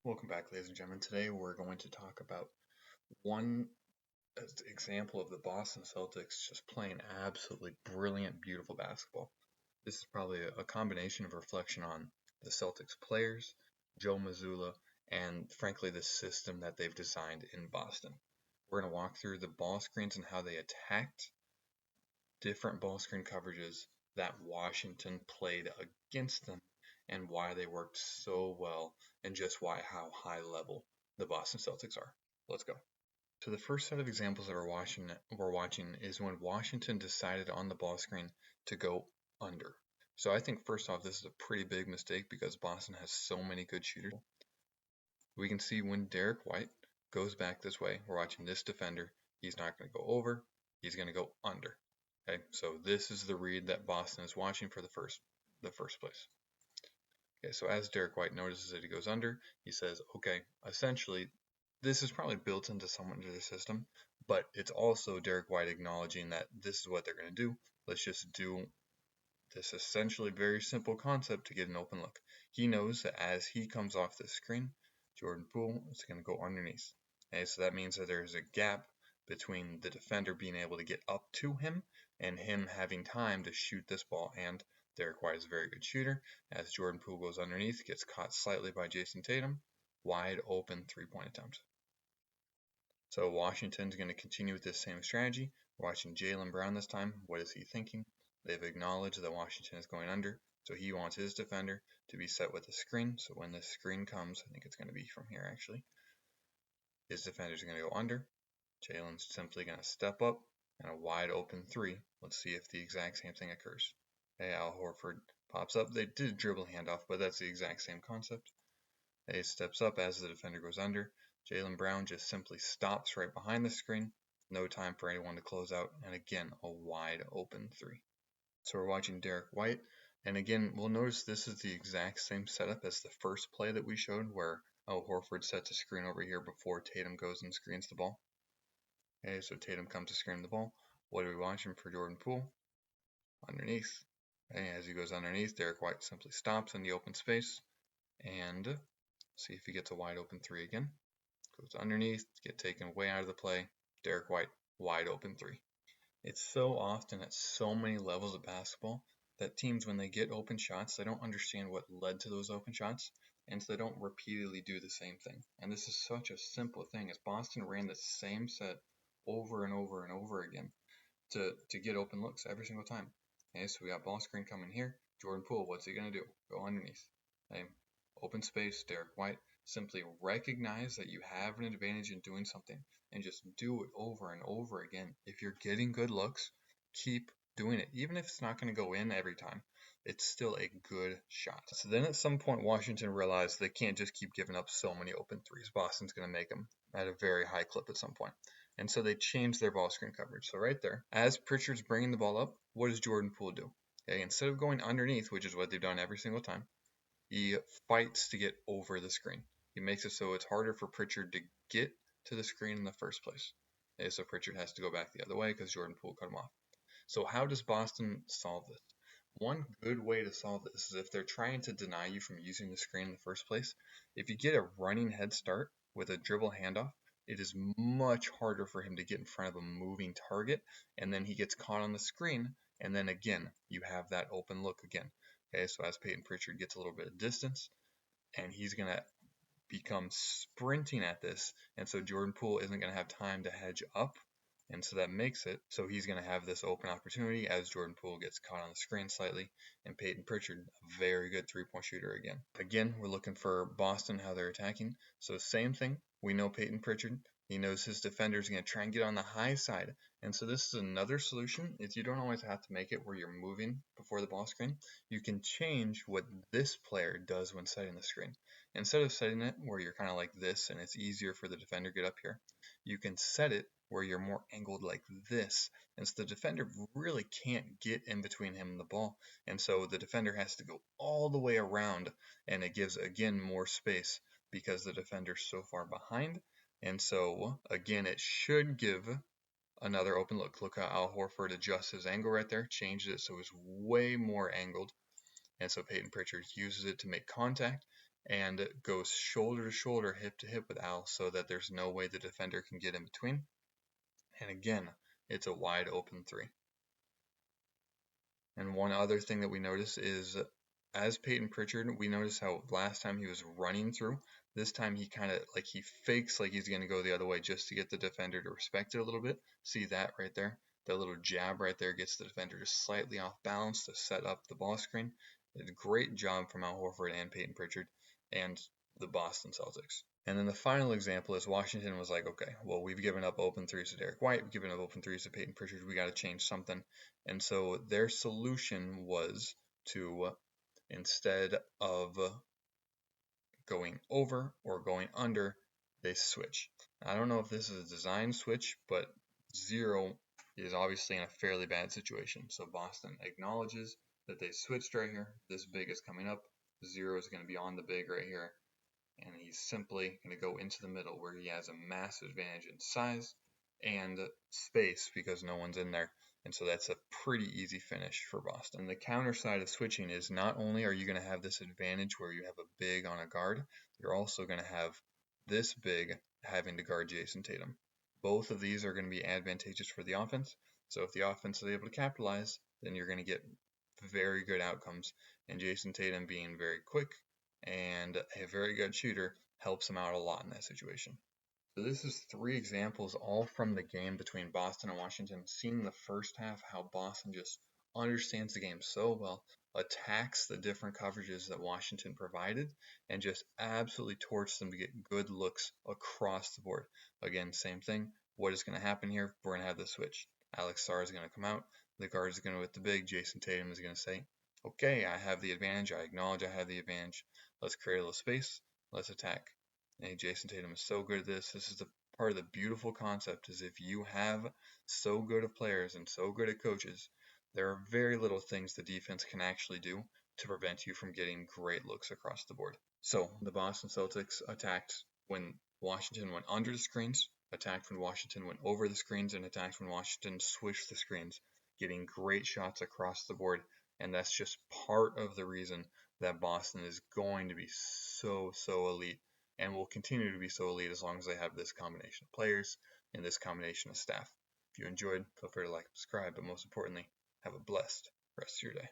Welcome back, ladies and gentlemen. Today we're going to talk about one example of the Boston Celtics just playing absolutely brilliant, beautiful basketball. This is probably a combination of reflection on the Celtics players, Joe Mazzulla, and frankly the system that they've designed in Boston. We're going to walk through the ball screens and how they attacked different ball screen coverages that Washington played against them and why they worked so well and just how high level the Boston Celtics are. Let's go. So the first set of examples that we're watching is when Washington decided on the ball screen to go under. So I think first off, this is a pretty big mistake because Boston has so many good shooters. We can see when Derek White goes back this way, we're watching this defender. He's not going to go over, he's going to go under. Okay, so this is the read that Boston is watching for the first place. Okay, so as Derek White notices that he goes under, he says, okay, essentially, this is probably built into someone into the system, but it's also Derek White acknowledging that this is what they're going to do. Let's just do this essentially very simple concept to get an open look. He knows that as he comes off the screen, Jordan Poole is going to go underneath. Okay, so that means that there's a gap between the defender being able to get up to him and him having time to shoot this ball. And Derek White is a very good shooter. As Jordan Poole goes underneath, gets caught slightly by Jayson Tatum, wide open three-point attempt. So Washington's going to continue with this same strategy. We're watching Jaylen Brown this time. What is he thinking? They've acknowledged that Washington is going under, so he wants his defender to be set with a screen. So when this screen comes, I think it's going to be from here actually, his defender's going to go under. Jaylen's simply going to step up and a wide open three. Let's see if the exact same thing occurs. Okay, Al Horford pops up. They did dribble handoff, but that's the exact same concept. He steps up as the defender goes under. Jaylen Brown just simply stops right behind the screen. No time for anyone to close out. And again, a wide open three. So we're watching Derek White. And again, we'll notice this is the exact same setup as the first play that we showed where Al Horford sets a screen over here before Tatum goes and screens the ball. Okay, so Tatum comes to screen the ball. What are we watching for Jordan Poole? Underneath. Okay, as he goes underneath, Derek White simply stops in the open space. And see if he gets a wide open three again. Goes underneath, get taken way out of the play. Derek White, wide open three. It's so often at so many levels of basketball that teams, when they get open shots, they don't understand what led to those open shots, and so they don't repeatedly do the same thing. And this is such a simple thing, as Boston ran the same set over and over and over again to get open looks every single time. Okay, so we got ball screen coming here. Jordan Poole, what's he going to do? Go underneath. Okay, open space, Derek White. Simply recognize that you have an advantage in doing something and just do it over and over again. If you're getting good looks, keep doing it. Even if it's not going to go in every time, it's still a good shot. So then at some point, Washington realized they can't just keep giving up so many open threes. Boston's going to make them at a very high clip at some point. And so they changed their ball screen coverage. So right there, as Pritchard's bringing the ball up, what does Jordan Poole do? Okay, instead of going underneath, which is what they've done every single time, he fights to get over the screen. He makes it so it's harder for Pritchard to get to the screen in the first place. Okay, so Pritchard has to go back the other way because Jordan Poole cut him off. So how does Boston solve this? One good way to solve this is if they're trying to deny you from using the screen in the first place, if you get a running head start with a dribble handoff, it is much harder for him to get in front of a moving target, and then he gets caught on the screen, and then again, you have that open look again. Okay, so as Peyton Pritchard gets a little bit of distance, and he's going to become sprinting at this, and so Jordan Poole isn't going to have time to hedge up, and so that makes it so he's going to have this open opportunity as Jordan Poole gets caught on the screen slightly, and Peyton Pritchard, a very good three-point shooter again. Again, we're looking for Boston, how they're attacking. So same thing, we know Peyton Pritchard, he knows his defender is going to try and get on the high side, and so this is another solution. Is you don't always have to make it where you're moving before the ball screen. You can change what this player does when setting the screen. Instead of setting it where you're kind of like this and it's easier for the defender to get up here, you can set it where you're more angled like this, and so the defender really can't get in between him and the ball, and so the defender has to go all the way around, and it gives again more space because the defender's so far behind. And so again, it should give another open look. Look how Al Horford adjusts his angle right there, changed it so it's way more angled, and so Peyton Pritchard uses it to make contact, and goes shoulder to shoulder, hip to hip with Al so that there's no way the defender can get in between. And again, it's a wide open three. And one other thing that we notice is as Peyton Pritchard, we notice how last time he was running through, this time he kind of like he fakes like he's going to go the other way just to get the defender to respect it a little bit. See that right there? That little jab right there gets the defender just slightly off balance to set up the ball screen. It's a great job from Al Horford and Peyton Pritchard and the Boston Celtics. And then the final example is Washington was like, okay, well, we've given up open threes to Derek White, we've given up open threes to Peyton Pritchard, we got to change something. And so their solution was to, instead of going over or going under, they switch. I don't know if this is a design switch, but 0 is obviously in a fairly bad situation. So Boston acknowledges that they switched right here. This big is coming up. 0 is going to be on the big right here. And he's simply going to go into the middle where he has a massive advantage in size and space because no one's in there. And so that's a pretty easy finish for Boston. And the counter side of switching is not only are you going to have this advantage where you have a big on a guard, you're also going to have this big having to guard Jayson Tatum. Both of these are going to be advantageous for the offense. So if the offense is able to capitalize, then you're going to get very good outcomes. And Jayson Tatum being very quick and a very good shooter helps him out a lot in that situation. So this is 3 examples all from the game between Boston and Washington. Seeing the first half, how Boston just understands the game so well, attacks the different coverages that Washington provided, and just absolutely torched them to get good looks across the board. Again, same thing. What is going to happen here? We're going to have the switch. Alex Sarr is going to come out. The guard is going to with the big. Jayson Tatum is going to say, okay, I have the advantage. I acknowledge I have the advantage. Let's create a little space. Let's attack. And Jayson Tatum is so good at this. This is the part of the beautiful concept is if you have so good of players and so good at coaches, there are very little things the defense can actually do to prevent you from getting great looks across the board. So the Boston Celtics attacked when Washington went under the screens, attacked when Washington went over the screens, and attacked when Washington switched the screens, getting great shots across the board. And that's just part of the reason that Boston is going to be so elite and will continue to be so elite as long as they have this combination of players and this combination of staff. If you enjoyed, feel free to like and subscribe, but most importantly, have a blessed rest of your day.